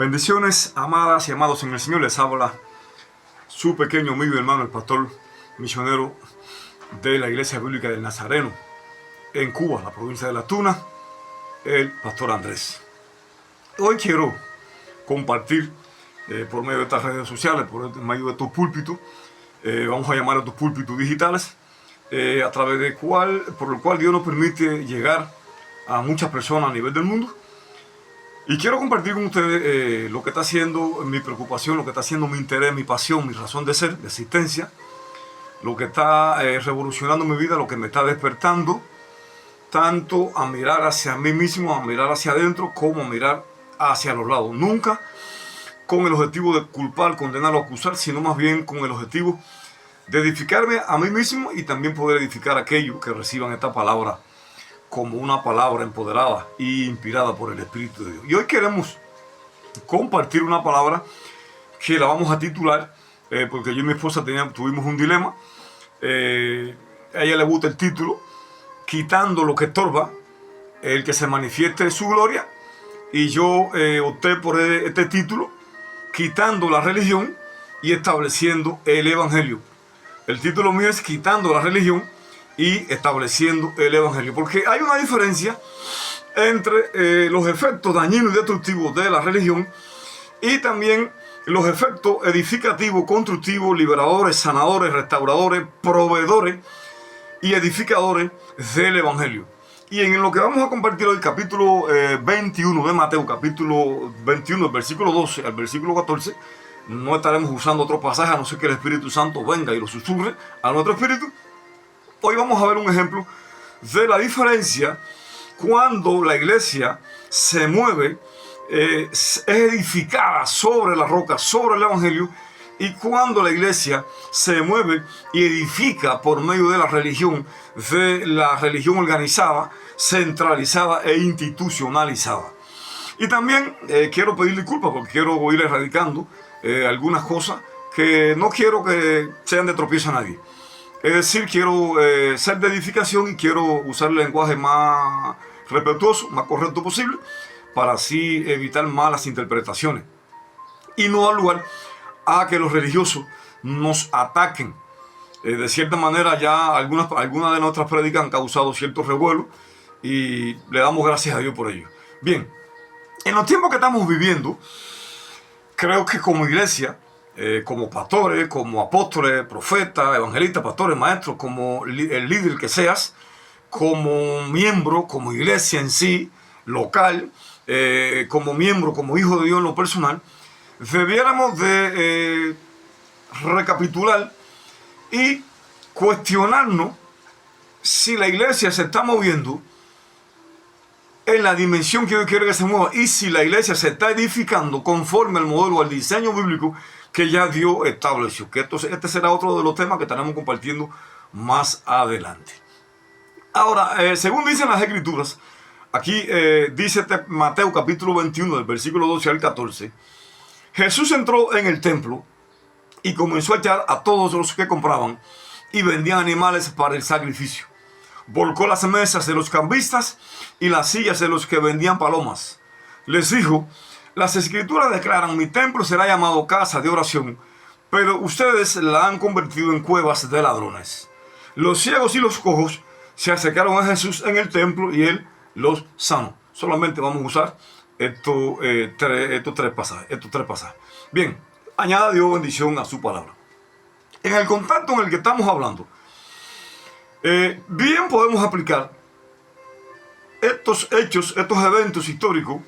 Bendiciones, amadas y amados en el Señor. Les habla su pequeño amigo y hermano, el pastor misionero de la Iglesia Bíblica del Nazareno en Cuba, la provincia de La Tuna, el pastor Andrés. Hoy quiero compartir por medio de estas redes sociales, por medio de estos púlpitos, vamos a llamar a estos púlpitos digitales, a través por el cual Dios nos permite llegar a muchas personas a nivel del mundo. Y quiero compartir con ustedes lo que está haciendo mi preocupación, lo que está haciendo mi interés, mi pasión, mi razón de ser, de existencia, lo que está revolucionando mi vida, lo que me está despertando, tanto a mirar hacia mí mismo, a mirar hacia adentro, como a mirar hacia los lados. Nunca con el objetivo de culpar, condenar o acusar, sino más bien con el objetivo de edificarme a mí mismo y también poder edificar a aquellos que reciban esta palabra como una palabra empoderada e inspirada por el Espíritu de Dios. Y hoy queremos compartir una palabra que la vamos a titular, porque yo y mi esposa tuvimos un dilema. A ella le gusta el título, quitando lo que estorba, el que se manifieste su gloria. Y yo opté por este título, quitando la religión y estableciendo el evangelio. El título mío es quitando la religión y estableciendo el evangelio, porque hay una diferencia entre los efectos dañinos y destructivos de la religión y también los efectos edificativos, constructivos, liberadores, sanadores, restauradores, proveedores y edificadores del evangelio. Y en lo que vamos a compartir hoy, capítulo 21 de Mateo, capítulo 21, el versículo 12 al versículo 14, no estaremos usando otro pasaje, a no ser que el Espíritu Santo venga y lo susurre a nuestro espíritu. Hoy vamos a ver un ejemplo de la diferencia cuando la iglesia se mueve, es edificada sobre la roca, sobre el evangelio, y cuando la iglesia se mueve y edifica por medio de la religión organizada, centralizada e institucionalizada. Y también quiero pedir disculpas porque quiero ir erradicando algunas cosas que no quiero que sean de tropiezo a nadie. Es decir, quiero ser de edificación y quiero usar el lenguaje más respetuoso, más correcto posible, para así evitar malas interpretaciones y no dar lugar a que los religiosos nos ataquen. De cierta manera ya algunas de nuestras prédicas han causado cierto revuelo y le damos gracias a Dios por ello. Bien, en los tiempos que estamos viviendo, creo que como iglesia, como pastores, como apóstoles, profetas, evangelistas, pastores, maestros, como el líder que seas, como miembro, como iglesia en sí, local, como miembro, como hijo de Dios en lo personal, debiéramos de recapitular y cuestionarnos si la iglesia se está moviendo en la dimensión que Dios quiere que se mueva y si la iglesia se está edificando conforme al modelo, al diseño bíblico que ya Dios estableció. Que este será otro de los temas que estaremos compartiendo más adelante. Ahora, según dicen las Escrituras, aquí dice Mateo capítulo 21, del versículo 12 al 14, Jesús entró en el templo y comenzó a echar a todos los que compraban y vendían animales para el sacrificio. Volcó las mesas de los cambistas y las sillas de los que vendían palomas. Les dijo: las Escrituras declaran: mi templo será llamado casa de oración, pero ustedes la han convertido en cuevas de ladrones. Los ciegos y los cojos se acercaron a Jesús en el templo y él los sanó. Solamente vamos a usar estos tres pasajes. Bien, añada Dios bendición a su palabra. En el contacto en el que estamos hablando, bien podemos aplicar estos hechos, estos eventos históricos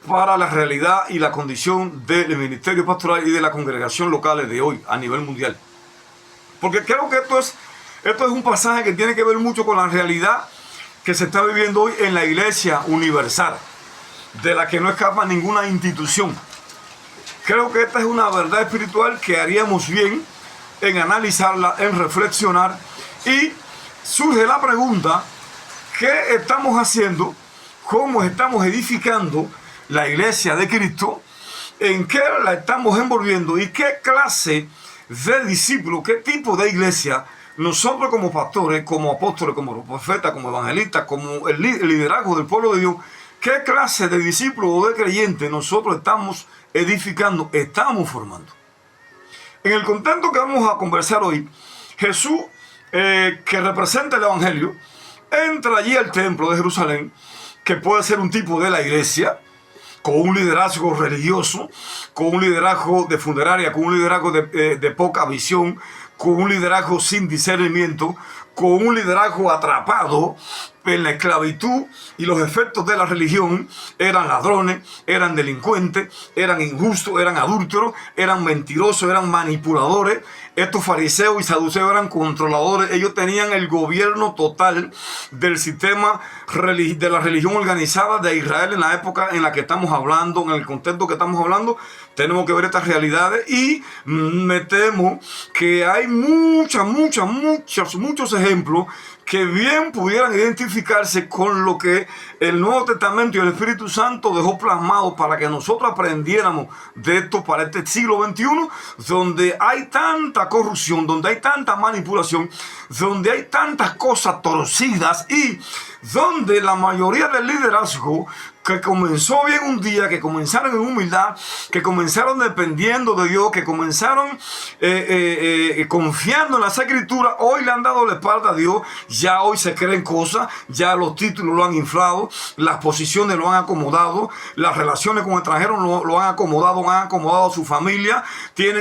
para la realidad y la condición del ministerio pastoral y de la congregación local de hoy a nivel mundial. Porque creo que esto es un pasaje que tiene que ver mucho con la realidad que se está viviendo hoy en la iglesia universal, de la que no escapa ninguna institución. Creo que esta es una verdad espiritual que haríamos bien en analizarla, en reflexionar, y surge la pregunta: ¿qué estamos haciendo? ¿Cómo estamos edificando la iglesia de Cristo? ¿En qué la estamos envolviendo? ¿Y qué clase de discípulos, qué tipo de iglesia nosotros como pastores, como apóstoles, como profetas, como evangelistas, como el liderazgo del pueblo de Dios, ¿Qué clase de discípulos o de creyentes nosotros estamos edificando, estamos formando? En el contexto que vamos a conversar hoy, Jesús, que representa el Evangelio, entra allí al templo de Jerusalén, que puede ser un tipo de la iglesia, con un liderazgo religioso, con un liderazgo de funeraria, con un liderazgo de poca visión, con un liderazgo sin discernimiento, con un liderazgo atrapado en la esclavitud y los efectos de la religión. Eran ladrones, eran delincuentes, eran injustos, eran adúlteros, eran mentirosos, eran manipuladores. Estos fariseos y saduceos eran controladores. Ellos tenían el gobierno total del sistema de la religión organizada de Israel en la época en la que estamos hablando, en el contexto que estamos hablando. Tenemos que ver estas realidades y me temo que hay muchos ejemplos que bien pudieran identificarse con lo que el Nuevo Testamento y el Espíritu Santo dejó plasmado para que nosotros aprendiéramos de esto para este siglo XXI, donde hay tanta corrupción, donde hay tanta manipulación, donde hay tantas cosas torcidas y donde la mayoría del liderazgo que comenzó bien un día, que comenzaron en humildad, que comenzaron dependiendo de Dios, que comenzaron confiando en las Escrituras, hoy le han dado la espalda a Dios, ya hoy se creen cosas, ya los títulos lo han inflado, las posiciones lo han acomodado, las relaciones con extranjeros lo han acomodado a su familia,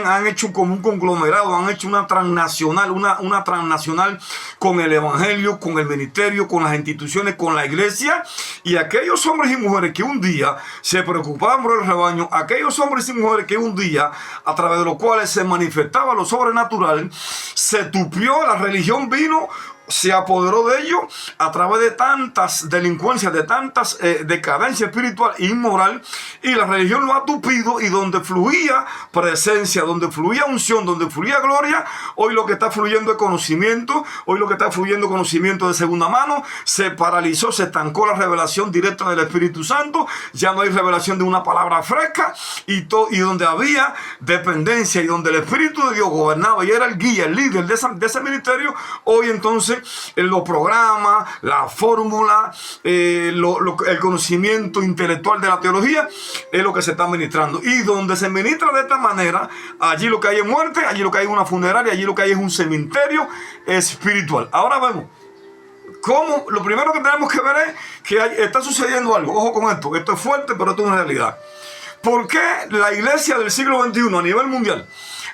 han hecho como un conglomerado, han hecho una transnacional, una transnacional con el Evangelio, con el ministerio, con las instituciones, con la iglesia, y aquellos hombres y mujeres que un día se preocupaban por el rebaño, aquellos hombres y mujeres que un día, a través de los cuales se manifestaba lo sobrenatural, se tupió, la religión vino, se apoderó de ellos a través de tantas delincuencias, de tantas decadencia espiritual e inmoral, y la religión lo ha tupido, y donde fluía presencia, donde fluía unción, donde fluía gloria, hoy lo que está fluyendo es conocimiento, hoy lo que está fluyendo conocimiento de segunda mano, se paralizó, se estancó la revelación directa del Espíritu Santo, ya no hay revelación de una palabra fresca, y donde había dependencia y donde el Espíritu de Dios gobernaba y era el guía, el líder de ese ministerio, hoy entonces en los programas, la fórmula, el conocimiento intelectual de la teología es lo que se está ministrando. Y donde se ministra de esta manera, allí lo que hay es muerte, allí lo que hay es una funeraria, allí lo que hay es un cementerio espiritual. Ahora vemos cómo lo primero que tenemos que ver es que está sucediendo algo. Ojo con esto, esto es fuerte, pero esto es una realidad. ¿Por qué la iglesia del siglo XXI a nivel mundial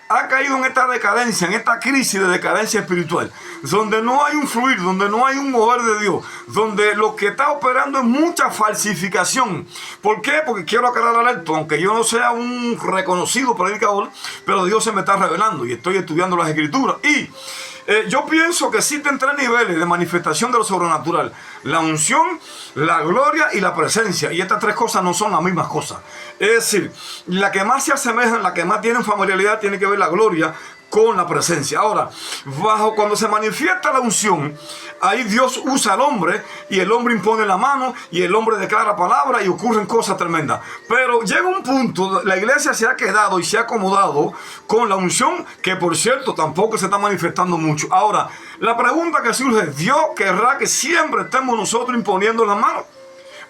ha caído en esta decadencia, en esta crisis de decadencia espiritual, donde no hay un fluir, donde no hay un mover de Dios, donde lo que está operando es mucha falsificación? ¿Por qué? Porque quiero aclarar esto, aunque yo no sea un reconocido predicador, pero Dios se me está revelando y estoy estudiando las Escrituras. Y yo pienso que existen tres niveles de manifestación de lo sobrenatural: la unción, la gloria y la presencia. Y estas tres cosas no son las mismas cosas. Es decir, la que más se asemejan, la que más tienen familiaridad, tiene que ver la gloria con la presencia. Ahora, cuando se manifiesta la unción, ahí Dios usa al hombre y el hombre impone la mano y el hombre declara palabra y ocurren cosas tremendas. Pero llega un punto, la iglesia se ha quedado y se ha acomodado con la unción, que por cierto tampoco se está manifestando mucho. Ahora, la pregunta que surge: ¿Dios querrá que siempre estemos nosotros imponiendo la mano?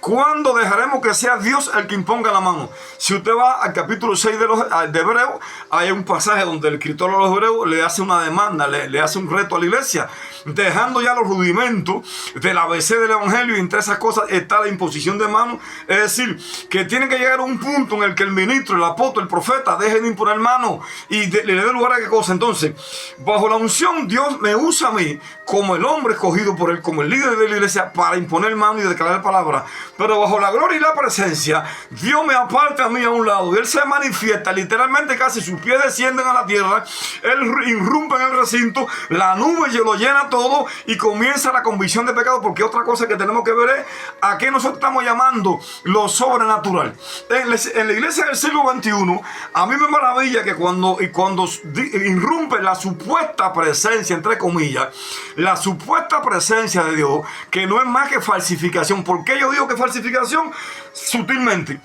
¿Cuándo dejaremos que sea Dios el que imponga la mano? Si usted va al capítulo 6 de Hebreos, hay un pasaje donde el escritor de los Hebreos le hace una demanda, le hace un reto a la iglesia, dejando ya los rudimentos del ABC del Evangelio, y entre esas cosas está la imposición de manos. Es decir, que tiene que llegar a un punto en el que el ministro, el apóstol, el profeta dejen de imponer manos y le dé lugar a qué cosa. Entonces, bajo la unción, Dios me usa a mí como el hombre escogido por él, como el líder de la iglesia, para imponer manos y declarar palabra. Pero bajo la gloria y la presencia, Dios me aparta a mí a un lado y Él se manifiesta, literalmente casi sus pies descienden a la tierra, Él irrumpe en el recinto, la nube lo llena todo y comienza la convicción de pecado, porque otra cosa que tenemos que ver es a qué nosotros estamos llamando lo sobrenatural. En la iglesia del siglo XXI, a mí me maravilla que cuando irrumpe la supuesta presencia, entre comillas, la supuesta presencia de Dios, que no es más que falsificación. ¿Por qué yo digo que falsificación? Sutilmente,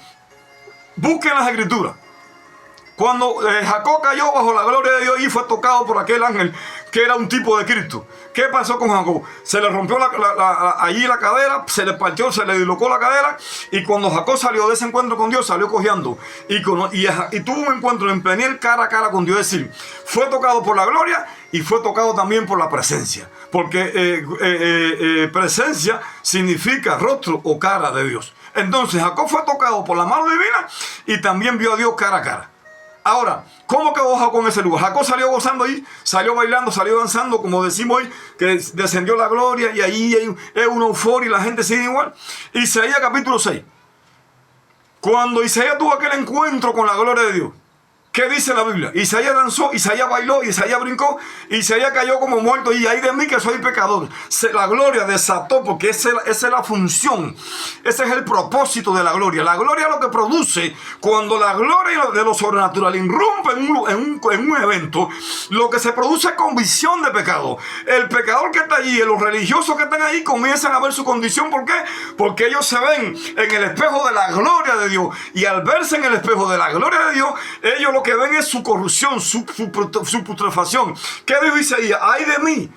busquen las Escrituras. Cuando Jacob cayó bajo la gloria de Dios y fue tocado por aquel ángel que era un tipo de Cristo. ¿Qué pasó con Jacob? Se le rompió allí la cadera, se le partió, se le dislocó la cadera, y cuando Jacob salió de ese encuentro con Dios, salió cojeando y tuvo un encuentro en pleniel cara a cara con Dios. Es decir, fue tocado por la gloria y fue tocado también por la presencia, porque presencia significa rostro o cara de Dios. Entonces Jacob fue tocado por la mano divina y también vio a Dios cara a cara. Ahora, ¿cómo quedó Jacob en ese lugar? Jacob salió gozando ahí, salió bailando, salió danzando, como decimos hoy, que descendió la gloria y ahí hay una euforia y la gente sigue igual. Isaías capítulo 6. Cuando Isaías tuvo aquel encuentro con la gloria de Dios, ¿qué dice la Biblia? Isaías danzó, Isaías bailó, Isaías brincó, Isaías cayó como muerto. Y ay de mí que soy pecador. La gloria desató, porque esa es la función. Ese es el propósito de la gloria. La gloria es lo que produce cuando la gloria de lo sobrenatural irrumpe en un evento. Lo que se produce es convicción de pecado. El pecador que está allí, los religiosos que están ahí, comienzan a ver su condición. ¿Por qué? Porque ellos se ven en el espejo de la gloria de Dios. Y al verse en el espejo de la gloria de Dios, ellos lo que ven es su corrupción, su putrefacción. ¿Qué dijo Isaías? ¡Ay de mí!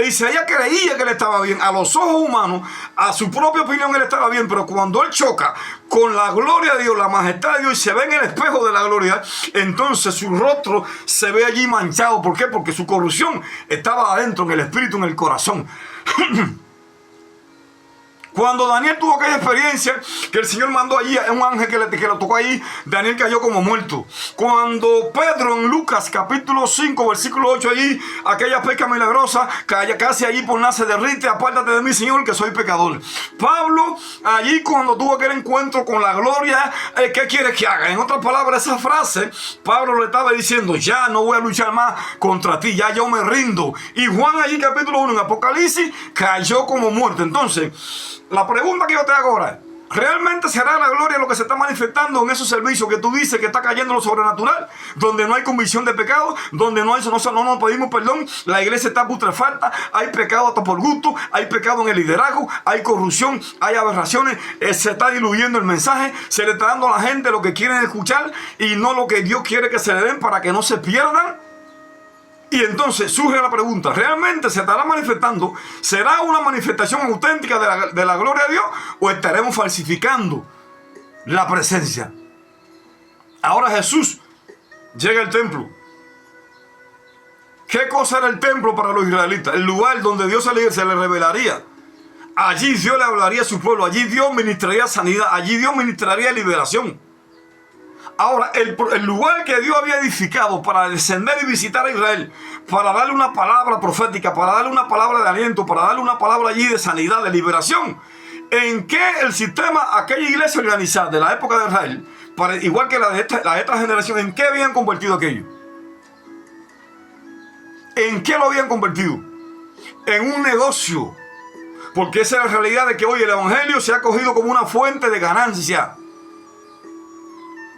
Isaías creía que él estaba bien. A los ojos humanos, a su propia opinión, él estaba bien. Pero cuando él choca con la gloria de Dios, la majestad de Dios, y se ve en el espejo de la gloria, entonces su rostro se ve allí manchado. ¿Por qué? Porque su corrupción estaba adentro, en el espíritu, en el corazón. Cuando Daniel tuvo aquella experiencia, que el Señor mandó allí a un ángel que lo tocó ahí, Daniel cayó como muerto. Cuando Pedro en Lucas capítulo 5, versículo 8, allí, aquella pesca milagrosa, casi allí por nada se derrite, apártate de mí, Señor, que soy pecador. Pablo, allí cuando tuvo aquel encuentro con la gloria, ¿qué quieres que haga? En otras palabras, esa frase, Pablo le estaba diciendo, ya no voy a luchar más contra ti, ya yo me rindo. Y Juan allí capítulo 1 en Apocalipsis, cayó como muerto. Entonces, la pregunta que yo te hago ahora, ¿realmente será la gloria lo que se está manifestando en esos servicios que tú dices que está cayendo lo sobrenatural? Donde no hay convicción de pecado, donde no nos pedimos perdón, la iglesia está putrefacta, hay pecado hasta por gusto, hay pecado en el liderazgo, hay corrupción, hay aberraciones, se está diluyendo el mensaje, se le está dando a la gente lo que quieren escuchar y no lo que Dios quiere que se le den para que no se pierdan. Y entonces surge la pregunta, ¿realmente se estará manifestando? ¿Será una manifestación auténtica de la gloria de Dios? ¿O estaremos falsificando la presencia? Ahora Jesús llega al templo. ¿Qué cosa era el templo para los israelitas? El lugar donde Dios se le revelaría. Allí Dios le hablaría a su pueblo. Allí Dios ministraría sanidad. Allí Dios ministraría liberación. Ahora, el lugar que Dios había edificado para descender y visitar a Israel, para darle una palabra profética, para darle una palabra de aliento, para darle una palabra allí de sanidad, de liberación, ¿en qué el sistema, aquella iglesia organizada de la época de Israel, igual que la de esta generación, en qué habían convertido aquello? ¿En qué lo habían convertido? En un negocio. Porque esa es la realidad de que hoy el evangelio se ha cogido como una fuente de ganancia.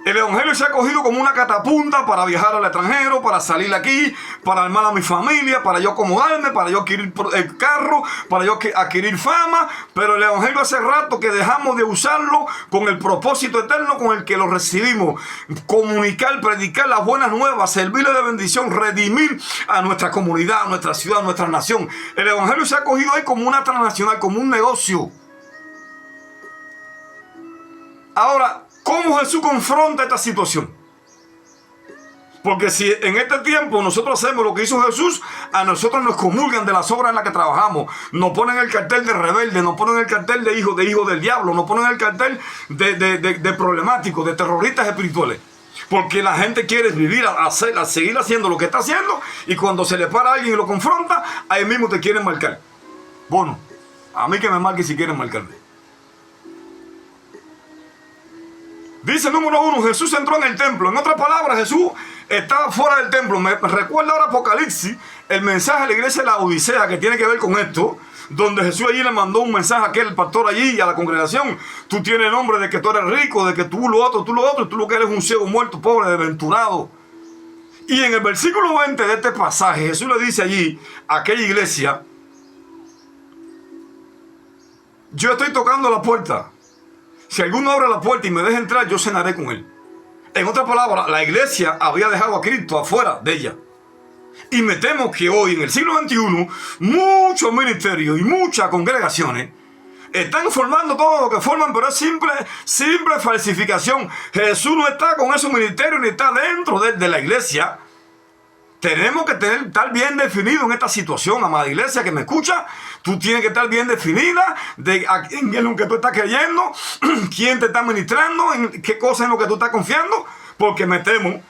El evangelio se ha cogido como una catapulta para viajar al extranjero, para salir aquí, para armar a mi familia, para yo acomodarme, para yo adquirir el carro, para yo adquirir fama. Pero el evangelio hace rato que dejamos de usarlo con el propósito eterno con el que lo recibimos. Comunicar, predicar las buenas nuevas, servirle de bendición, redimir a nuestra comunidad, a nuestra ciudad, a nuestra nación. El evangelio se ha cogido ahí como una transnacional, como un negocio. Ahora, ¿cómo Jesús confronta esta situación? Porque si en este tiempo nosotros hacemos lo que hizo Jesús, a nosotros nos comulgan de las obras en las que trabajamos. Nos ponen el cartel de rebelde, nos ponen el cartel de hijo del diablo, nos ponen el cartel de problemáticos, de terroristas espirituales. Porque la gente quiere vivir, a seguir haciendo lo que está haciendo, y cuando se le para a alguien y lo confronta, ahí mismo te quieren marcar. Bueno, a mí que me marquen si quieren marcarme. Dice número 1, Jesús entró en el templo. En otras palabras, Jesús estaba fuera del templo. Me recuerda ahora Apocalipsis, el mensaje a la iglesia de la Odisea, que tiene que ver con esto, donde Jesús allí le mandó un mensaje a aquel pastor allí y a la congregación. Tú tienes nombre de que tú eres rico, de que tú lo otro, tú lo que eres un ciego muerto, pobre, desventurado. Y en el versículo 20 de este pasaje, Jesús le dice allí a aquella iglesia, yo estoy tocando la puerta. Si alguno abre la puerta y me deja entrar, yo cenaré con él. En otras palabras, la iglesia había dejado a Cristo afuera de ella. Y me temo que hoy, en el siglo XXI, muchos ministerios y muchas congregaciones están formando todo lo que forman, pero es simple falsificación. Jesús no está con esos ministerios ni está dentro de la iglesia. Tenemos que estar bien definido en esta situación, amada iglesia que me escucha. Tú tienes que estar bien definida en lo que tú estás creyendo, quién te está ministrando, en qué cosa en lo que tú estás confiando, porque me temo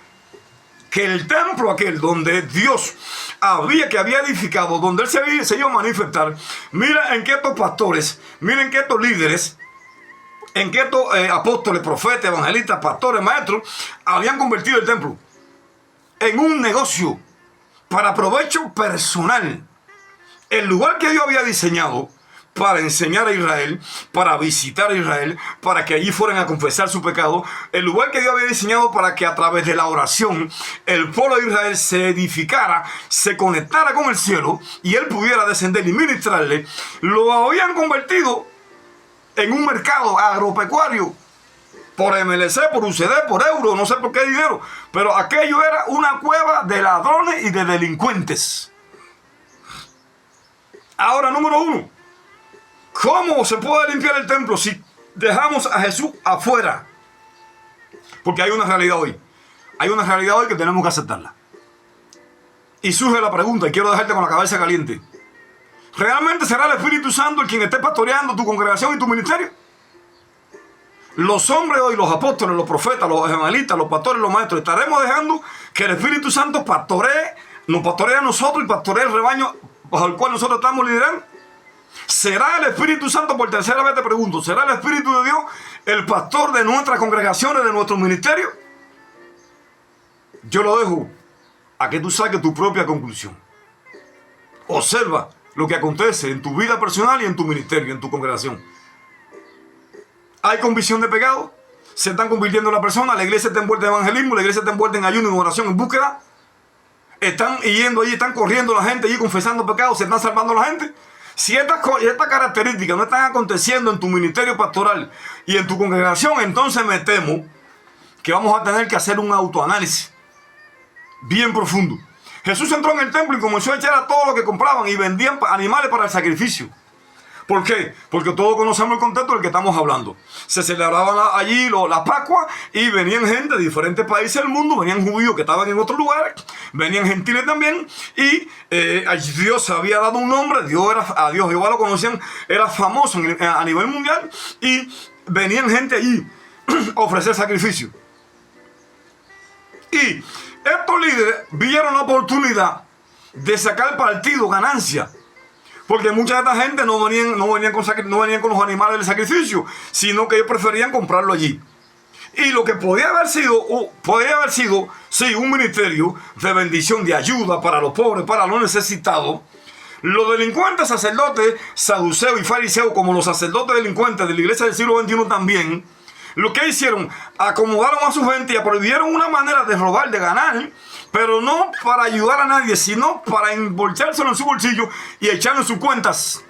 que el templo aquel donde Dios había edificado, donde Él se iba a manifestar, mira en que estos pastores, miren que estos líderes, en que estos apóstoles, profetas, evangelistas, pastores, maestros, habían convertido el templo en un negocio para provecho personal. El lugar que Dios había diseñado para enseñar a Israel, para visitar a Israel, para que allí fueran a confesar su pecado, el lugar que Dios había diseñado para que a través de la oración el pueblo de Israel se edificara, se conectara con el cielo y Él pudiera descender y ministrarle, lo habían convertido en un mercado agropecuario, por MLC, por UCD, por euro, no sé por qué dinero, pero aquello era una cueva de ladrones y de delincuentes. Ahora, número uno, ¿cómo se puede limpiar el templo si dejamos a Jesús afuera? Porque hay una realidad hoy. Hay una realidad hoy que tenemos que aceptarla. Y surge la pregunta, y quiero dejarte con la cabeza caliente. ¿Realmente será el Espíritu Santo el quien esté pastoreando tu congregación y tu ministerio? Los hombres hoy, los apóstoles, los profetas, los evangelistas, los pastores, los maestros, ¿estaremos dejando que el Espíritu Santo nos pastoree a nosotros y pastoree el rebaño bajo el cual nosotros estamos liderando? ¿Será el Espíritu Santo, por tercera vez te pregunto, será el Espíritu de Dios el pastor de nuestras congregaciones, de nuestros ministerios? Yo lo dejo a que tú saques tu propia conclusión. Observa lo que acontece en tu vida personal y en tu ministerio, en tu congregación. Hay convicción de pecado, se están convirtiendo en la persona, la iglesia está envuelta en evangelismo, la iglesia está envuelta en ayuno, en oración, en búsqueda. Están yendo allí, están corriendo la gente allí confesando pecados, se están salvando la gente. Si estas características no están aconteciendo en tu ministerio pastoral y en tu congregación, entonces me temo que vamos a tener que hacer un autoanálisis bien profundo. Jesús entró en el templo y comenzó a echar a todo lo que compraban y vendían animales para el sacrificio. ¿Por qué? Porque todos conocemos el contexto del que estamos hablando. Se celebraban allí la Pascua y venían gente de diferentes países del mundo, venían judíos que estaban en otros lugares, venían gentiles también, y Dios había dado un nombre, a Dios Jehová lo conocían, era famoso a nivel mundial, y venían gente allí a ofrecer sacrificio. Y estos líderes vieron la oportunidad de sacar partido, ganancia. Porque mucha de esta gente no venían con los animales del sacrificio, sino que ellos preferían comprarlo allí. Y lo que podía haber sido, sí, un ministerio de bendición, de ayuda para los pobres, para los necesitados. Los delincuentes, sacerdotes, saduceos y fariseos, como los sacerdotes delincuentes de la iglesia del siglo XXI también, lo que hicieron, acomodaron a su gente y prohibieron una manera de robar, de ganar, pero no para ayudar a nadie, sino para embolsárselo en su bolsillo y echarlo en sus cuentas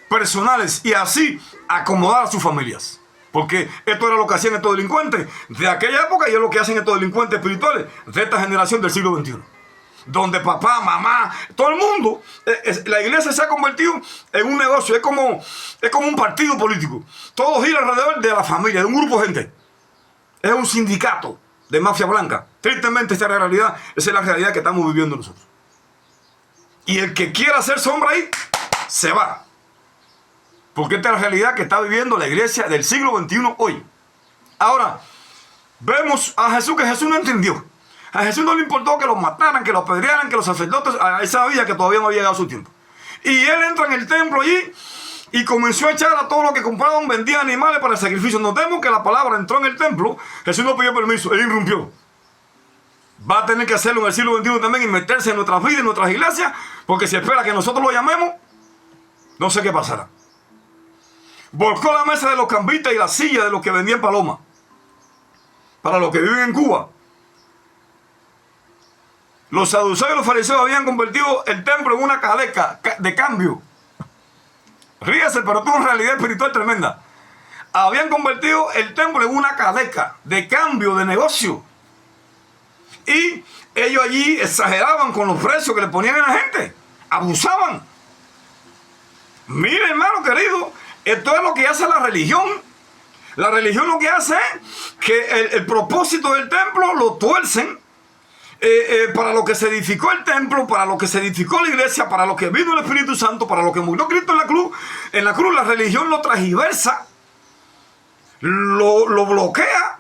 personales y así acomodar a sus familias. Porque esto era lo que hacían estos delincuentes de aquella época y es lo que hacen estos delincuentes espirituales de esta generación del siglo XXI. Donde papá, mamá, todo el mundo, la iglesia se ha convertido en un negocio, es como un partido político. Todo gira alrededor de la familia, de un grupo de gente. Es un sindicato de mafia blanca. Tristemente esa es la realidad que estamos viviendo nosotros. Y el que quiera hacer sombra ahí, se va. Porque esta es la realidad que está viviendo la iglesia del siglo XXI hoy. Ahora, vemos a Jesús, que Jesús no entendió. A Jesús no le importó que los mataran, que los apedrearan, que los sacerdotes, él sabía que todavía no había llegado su tiempo. Y él entra en el templo allí y comenzó a echar a todo lo que compraban, vendían animales para el sacrificio. Notemos que la palabra entró en el templo, Jesús no pidió permiso, él irrumpió. Va a tener que hacerlo en el siglo XXI también y meterse en nuestras vidas, en nuestras iglesias, porque si espera que nosotros lo llamemos, no sé qué pasará. Volcó la mesa de los cambistas y la silla de los que vendían palomas. Para los que viven en Cuba. Los saduceos y los fariseos habían convertido el templo en una caja de cambio. Ríase, pero tuvo una realidad espiritual tremenda. habían convertido el templo en una cadeca de cambio de negocio. Y ellos allí exageraban con los precios que le ponían a la gente. Abusaban. Mire, hermano querido, esto es lo que hace la religión. La religión lo que hace es que el propósito del templo lo tuercen para lo que se edificó el templo, para lo que se edificó la iglesia, para lo que vino el Espíritu Santo, para lo que murió Cristo en la cruz. En la cruz la religión lo transgiversa, lo bloquea,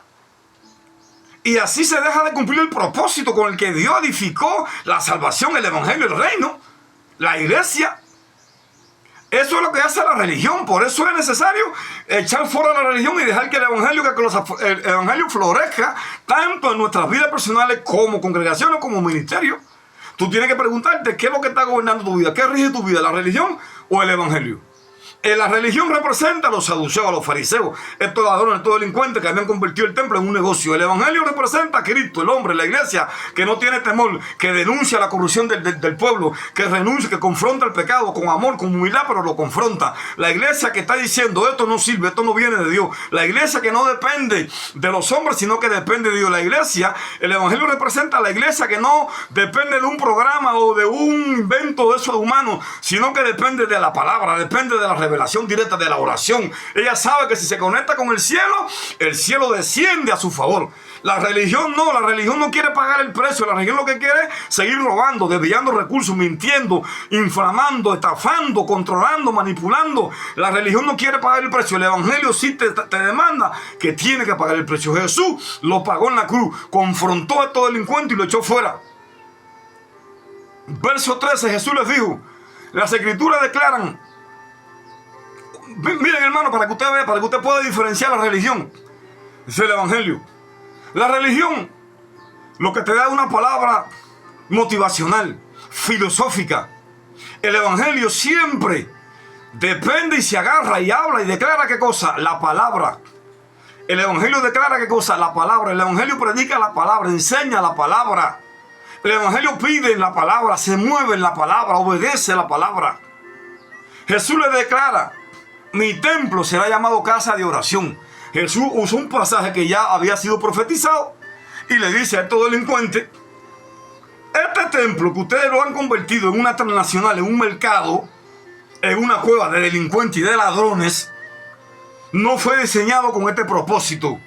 y así se deja de cumplir el propósito con el que Dios edificó la salvación, el evangelio, el reino, la iglesia. Eso es lo que hace la religión. Por eso es necesario echar fuera la religión y dejar que el evangelio florezca tanto en nuestras vidas personales como congregaciones, como ministerios. Tú tienes que preguntarte qué es lo que está gobernando tu vida, qué rige tu vida, la religión o el evangelio. La religión representa a los saduceos, a los fariseos, estos ladrones, estos delincuentes que habían convertido el templo en un negocio. El evangelio representa a Cristo, el hombre, la iglesia, que no tiene temor, que denuncia la corrupción del pueblo, que renuncia, que confronta el pecado con amor, con humildad, pero lo confronta. La iglesia que está diciendo, esto no sirve, esto no viene de Dios. La iglesia que no depende de los hombres, sino que depende de Dios. La iglesia, el evangelio representa a la iglesia que no depende de un programa o de un invento de esos humanos, sino que depende de la palabra, depende de la revelación directa, de la oración. Ella sabe que si se conecta con el cielo desciende a su favor. La religión no quiere pagar el precio. La religión lo que quiere es seguir robando, desviando recursos, mintiendo, inflamando, estafando, controlando, manipulando. La religión no quiere pagar el precio. El evangelio sí te demanda que tiene que pagar el precio. Jesús lo pagó en la cruz, confrontó a estos delincuentes y lo echó fuera. Verso 13, Jesús les dijo, las escrituras declaran. Miren, hermano, para que usted vea, para que usted pueda diferenciar la religión, dice el evangelio. La religión lo que te da es una palabra motivacional, filosófica. El evangelio siempre depende y se agarra y habla y declara ¿qué cosa? La palabra. El evangelio declara ¿qué cosa? La palabra. El evangelio predica la palabra, enseña la palabra. El evangelio pide en la palabra, se mueve en la palabra, obedece la palabra. Jesús le declara, mi templo será llamado casa de oración. Jesús usó un pasaje que ya había sido profetizado y le dice a estos delincuentes, este templo que ustedes lo han convertido en una transnacional, en un mercado, en una cueva de delincuentes y de ladrones, no fue diseñado con este propósito.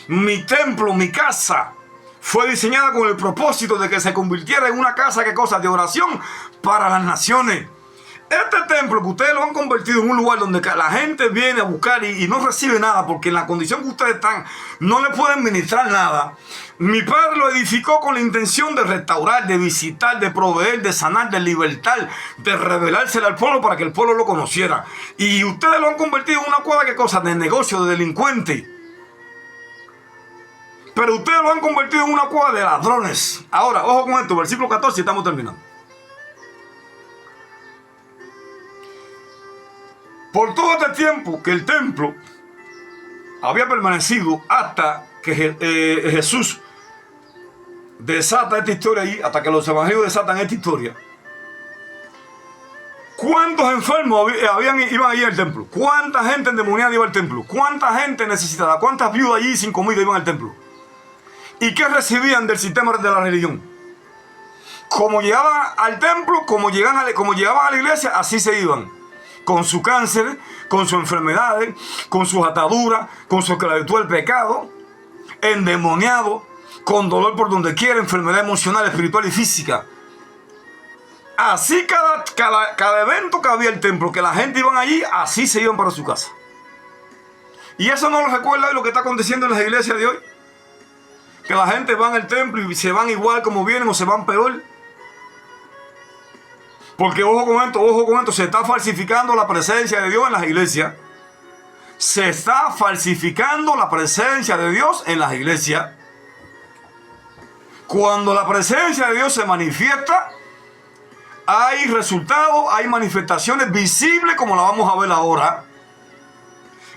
Mi templo, mi casa, fue diseñada con el propósito de que se convirtiera en una casa, ¿qué cosa? De oración para las naciones. Este templo que ustedes lo han convertido en un lugar donde la gente viene a buscar y no recibe nada, porque en la condición que ustedes están no le pueden ministrar nada. Mi Padre lo edificó con la intención de restaurar, de visitar, de proveer, de sanar, de libertar, de revelárselo al pueblo para que el pueblo lo conociera. Y ustedes lo han convertido en una cueva, ¿qué cosa? De negocio, de delincuente. Pero ustedes lo han convertido en una cueva de ladrones. Ahora, ojo con esto, versículo 14, estamos terminando. Por todo este tiempo que el templo había permanecido hasta que Jesús desata esta historia ahí, hasta que los evangelios desatan esta historia. ¿Cuántos enfermos iban allí al templo? ¿Cuánta gente endemoniada iba al templo? ¿Cuánta gente necesitada? ¿Cuántas viudas allí sin comida iban al templo? ¿Y qué recibían del sistema de la religión? Como llegaban al templo, como llegaban a la iglesia, así se iban. Con su cáncer, con sus enfermedades, con sus ataduras, con su esclavitud al pecado, endemoniado, con dolor por donde quiera, enfermedad emocional, espiritual y física. Así cada evento que había el templo, que la gente iban allí, así se iban para su casa. ¿Y eso no lo recuerda lo que está aconteciendo en las iglesias de hoy? Que la gente va al templo y se van igual como vienen o se van peor. Porque ojo con esto, se está falsificando la presencia de Dios en las iglesias. Se está falsificando la presencia de Dios en las iglesias. Cuando la presencia de Dios se manifiesta, hay resultados, hay manifestaciones visibles como la vamos a ver ahora.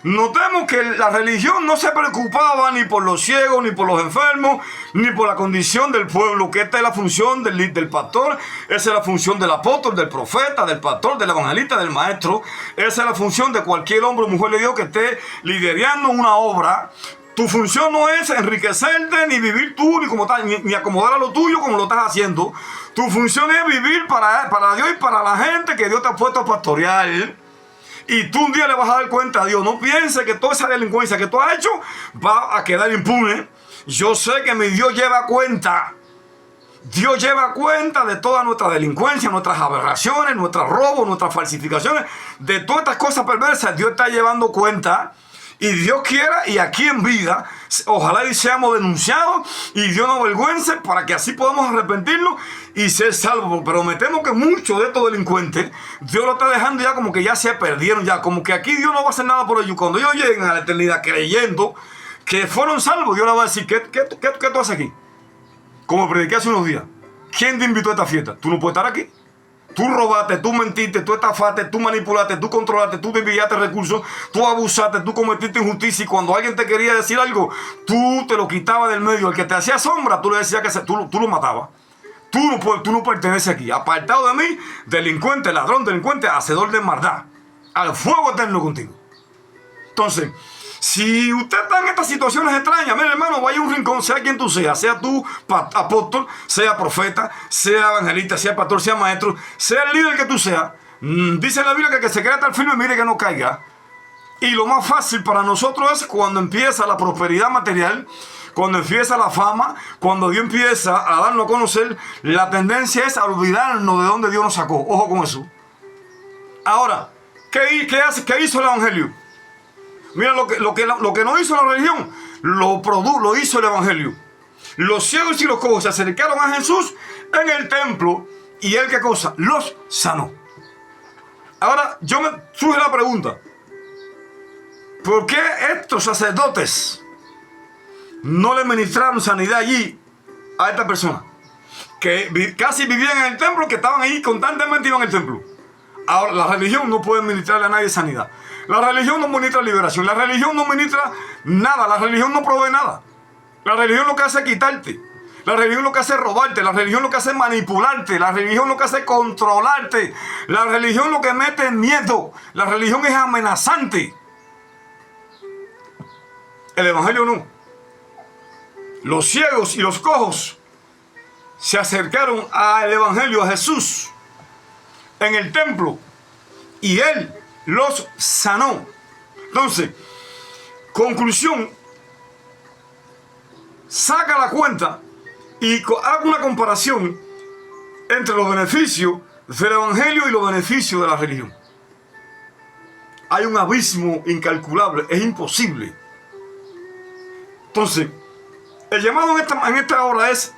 Notemos que la religión no se preocupaba ni por los ciegos, ni por los enfermos, ni por la condición del pueblo, que esta es la función del pastor, esa es la función del apóstol, del profeta, del pastor, del evangelista, del maestro. Esa es la función de cualquier hombre o mujer de Dios que esté liderando una obra. Tu función no es enriquecerte, ni vivir tú, ni acomodar a lo tuyo como lo estás haciendo. Tu función es vivir para Dios y para la gente que Dios te ha puesto a pastorear. Y tú un día le vas a dar cuenta a Dios. No pienses que toda esa delincuencia que tú has hecho va a quedar impune. Yo sé que mi Dios lleva cuenta. Dios lleva cuenta de toda nuestra delincuencia, nuestras aberraciones, nuestros robos, nuestras falsificaciones. De todas estas cosas perversas, Dios está llevando cuenta. Y Dios quiera, y aquí en vida, ojalá y seamos denunciados y Dios nos avergüence para que así podamos arrepentirnos y ser salvos. Pero me temo que muchos de estos delincuentes, Dios lo está dejando ya como que ya se perdieron, ya como que aquí Dios no va a hacer nada por ellos. Cuando ellos lleguen a la eternidad creyendo que fueron salvos, Dios les va a decir, ¿qué tú haces aquí? Como prediqué hace unos días. ¿Quién te invitó a esta fiesta? Tú no puedes estar aquí. Tú robaste, tú mentiste, tú estafaste, tú manipulaste, tú controlaste, tú desviaste recursos, tú abusaste, tú cometiste injusticia y cuando alguien te quería decir algo, tú te lo quitabas del medio. El que te hacía sombra, tú le decías que tú lo matabas. Tú no perteneces aquí. Apartado de mí, delincuente, ladrón, delincuente, hacedor de maldad. Al fuego eterno contigo. Entonces, si usted está en estas situaciones extrañas, mire hermano, vaya a un rincón, sea quien tú seas, sea tú apóstol, sea profeta, sea evangelista, sea pastor, sea maestro, sea el líder que tú seas. Dice la Biblia que el que se crea tal firme, mire que no caiga. Y lo más fácil para nosotros es cuando empieza la prosperidad material, cuando empieza la fama, cuando Dios empieza a darnos a conocer, la tendencia es a olvidarnos de dónde Dios nos sacó. Ojo con eso. Ahora, ¿qué hizo el evangelio? Mira lo que no hizo la religión, lo hizo el evangelio. Los ciegos y los cojos se acercaron a Jesús en el templo y él, ¿qué cosa? Los sanó. Ahora, me surge la pregunta, ¿por qué estos sacerdotes no le ministraron sanidad allí a esta persona? Que casi vivían en el templo, que estaban ahí constantemente, iban al templo. Ahora, la religión no puede ministrarle a nadie sanidad. La religión no ministra liberación. La religión no ministra nada. La religión no provee nada. La religión lo que hace es quitarte. La religión lo que hace es robarte. La religión lo que hace es manipularte. La religión lo que hace es controlarte. La religión lo que mete es miedo. La religión es amenazante. El evangelio no. Los ciegos y los cojos se acercaron al evangelio, a Jesús, en el templo, y él los sanó. Entonces, conclusión, saca la cuenta y haga una comparación entre los beneficios del evangelio y los beneficios de la religión. Hay un abismo incalculable, es imposible. Entonces, el llamado en esta hora es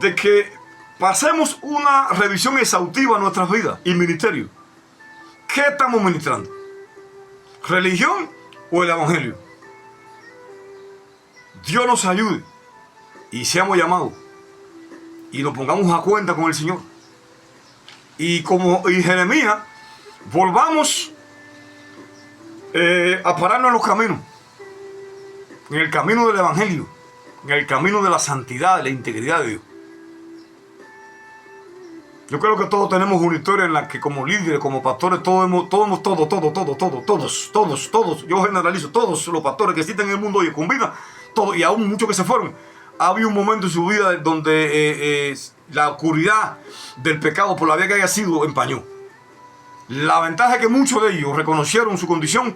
de que pasemos una revisión exhaustiva a nuestras vidas y ministerio. ¿Qué estamos ministrando? ¿Religión o el evangelio? Dios nos ayude y seamos llamados y nos pongamos a cuenta con el Señor. Y como Jeremías, volvamos a pararnos en los caminos, en el camino del evangelio, en el camino de la santidad, de la integridad de Dios. Yo creo que todos tenemos una historia en la que como líderes, como pastores, todos, yo generalizo, todos los pastores que existen en el mundo hoy con vida, todos, y aún muchos que se fueron, había un momento en su vida donde la oscuridad del pecado, por la vía que haya sido, empañó. La ventaja es que muchos de ellos reconocieron su condición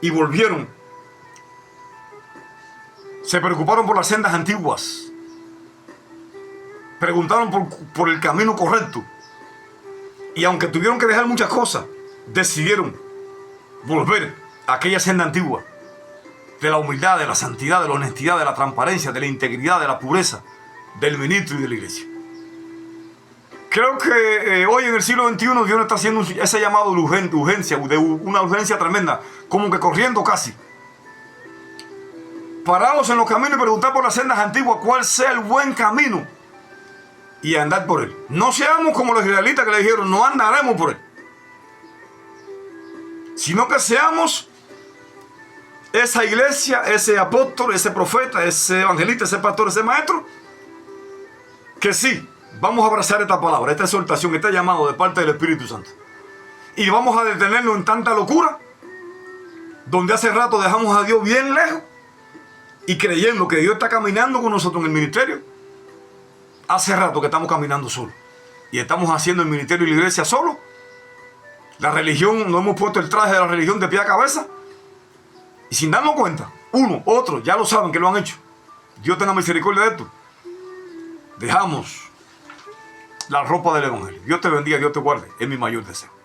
y volvieron. Se preocuparon por las sendas antiguas. Preguntaron por el camino correcto. Y aunque tuvieron que dejar muchas cosas, decidieron volver a aquella senda antigua. De la humildad, de la santidad, de la honestidad, de la transparencia, de la integridad, de la pureza, del ministro y de la iglesia. Creo que hoy en el siglo XXI Dios nos está haciendo ese llamado de urgencia, de una urgencia tremenda, como que corriendo casi. Parados en los caminos y preguntar por las sendas antiguas cuál sea el buen camino y andar por él. No seamos como los israelitas que le dijeron, no andaremos por él, sino que seamos esa iglesia, ese apóstol, ese profeta, ese evangelista, ese pastor, ese maestro, que sí, vamos a abrazar esta palabra, esta exhortación, este llamado de parte del Espíritu Santo. Y vamos a detenernos en tanta locura, donde hace rato dejamos a Dios bien lejos y creyendo que Dios está caminando con nosotros en el ministerio. Hace rato que estamos caminando solos y estamos haciendo el ministerio y la iglesia solos. La religión, nos hemos puesto el traje de la religión de pie a cabeza y sin darnos cuenta, uno, otro, ya lo saben que lo han hecho. Dios tenga misericordia de esto. Dejamos la ropa del evangelio. Dios te bendiga, Dios te guarde, es mi mayor deseo.